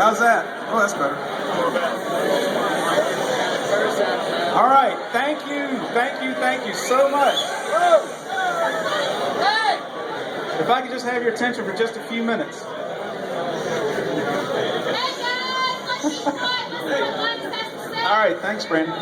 How's that? Oh, that's better. All right, thank you so much. If I could just have your attention for just a few minutes. All right, thanks, Brandon.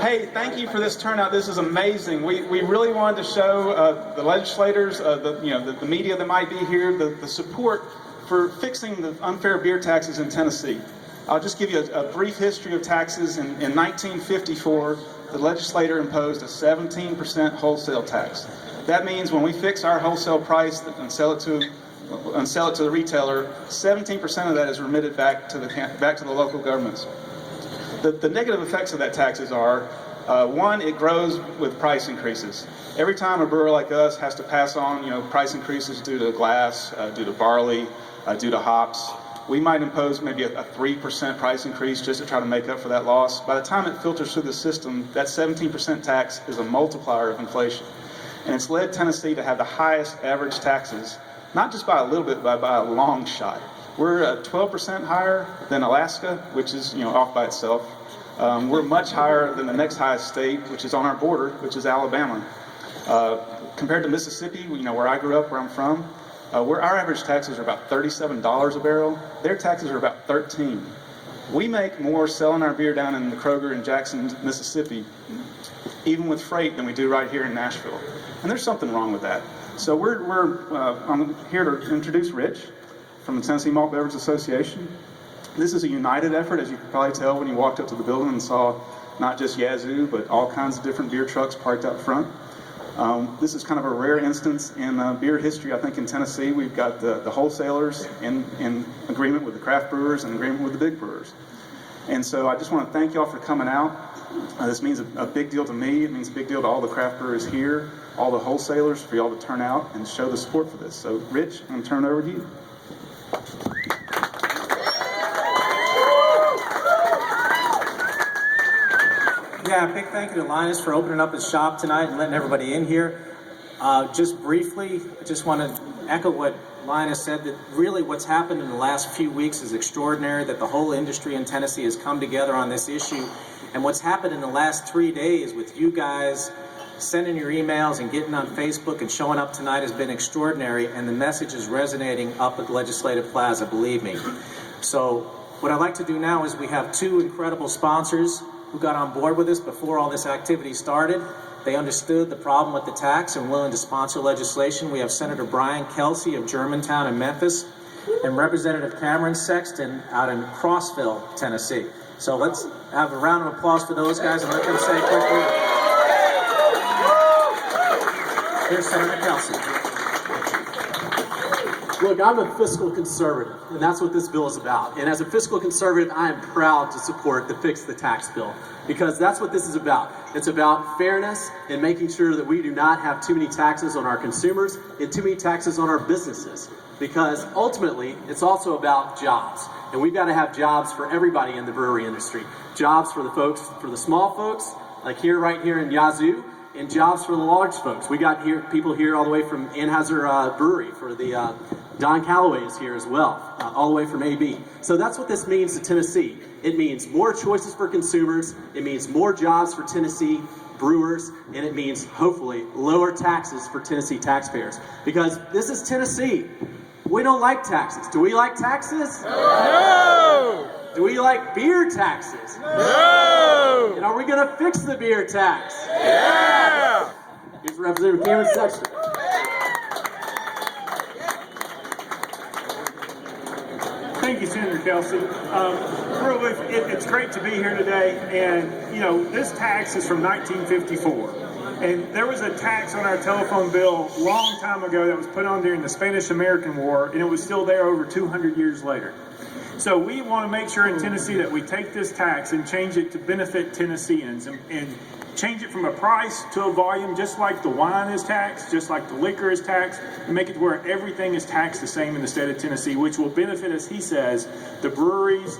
Hey, thank you for this turnout. This is amazing. We really wanted to show the legislators, the media that might be here, the support for fixing the unfair beer taxes in Tennessee. I'll just give you a brief history of taxes. In 1954, the legislator imposed a 17% wholesale tax. That means when we fix our wholesale price and sell it to the retailer, 17% of that is remitted back to the local governments. The negative effects of that taxes are, one, it grows with price increases. Every time a brewer like us has to pass on, price increases due to glass, due to barley, due to hops, we might impose maybe a 3% price increase just to try to make up for that loss. By the time it filters through the system, that 17% tax is a multiplier of inflation. And it's led Tennessee to have the highest average taxes, not just by a little bit, but by a long shot. We're 12% higher than Alaska, which is off by itself. We're much higher than the next highest state, which is on our border, which is Alabama. Compared to Mississippi, where I grew up, where I'm from, where our average taxes are about $37 a barrel, their taxes are about $13. We make more selling our beer down in the Kroger in Jackson, Mississippi, even with freight, than we do right here in Nashville. And there's something wrong with that. So I'm here to introduce Rich from the Tennessee Malt Beverage Association. This is a united effort, as you can probably tell when you walked up to the building and saw not just Yazoo, but all kinds of different beer trucks parked out front. This is kind of a rare instance in beer history, I think, in Tennessee. We've got the wholesalers in agreement with the craft brewers and agreement with the big brewers. And so I just want to thank y'all for coming out. This means a big deal to me. It means a big deal to all the craft brewers here, all the wholesalers, for y'all to turn out and show the support for this. So, Rich, I'm going to turn it over to you. Yeah, a big thank you to Linus for opening up his shop tonight and letting everybody in here. Just briefly, I just want to echo what Linus said, that really what's happened in the last few weeks is extraordinary, that the whole industry in Tennessee has come together on this issue. And what's happened in the last 3 days with you guys sending your emails and getting on Facebook and showing up tonight has been extraordinary, and the message is resonating up at Legislative Plaza, believe me. So what I'd like to do now is we have two incredible sponsors who got on board with us before all this activity started. They understood the problem with the tax and willing to sponsor legislation. We have Senator Brian Kelsey of Germantown and Memphis, and Representative Cameron Sexton out in Crossville, Tennessee. So let's have a round of applause for those guys and let them say quickly. Here's Senator Kelsey. Look, I'm a fiscal conservative, and that's what this bill is about. And as a fiscal conservative, I am proud to support the Fix the Tax bill, because that's what this is about. It's about fairness and making sure that we do not have too many taxes on our consumers and too many taxes on our businesses, because ultimately, it's also about jobs. And we've got to have jobs for everybody in the brewery industry. Jobs for the folks, for the small folks, like right here in Yazoo, and jobs for the large folks. We got people here all the way from Anheuser Brewery, for the Don Calloway is here as well, all the way from AB. So that's what this means to Tennessee. It means more choices for consumers, it means more jobs for Tennessee brewers, and it means, hopefully, lower taxes for Tennessee taxpayers. Because this is Tennessee. We don't like taxes. Do we like taxes? No! Do we like beer taxes? No! And are we going to fix the beer tax? Yeah! Here's Representative Cameron Sexton. Thank you, Senator Kelsey. It's great to be here today. And, this tax is from 1954. And there was a tax on our telephone bill a long time ago that was put on during the Spanish-American War, and it was still there over 200 years later. So we want to make sure in Tennessee that we take this tax and change it to benefit Tennesseans and change it from a price to a volume, just like the wine is taxed, just like the liquor is taxed, and make it to where everything is taxed the same in the state of Tennessee, which will benefit, as he says, the breweries,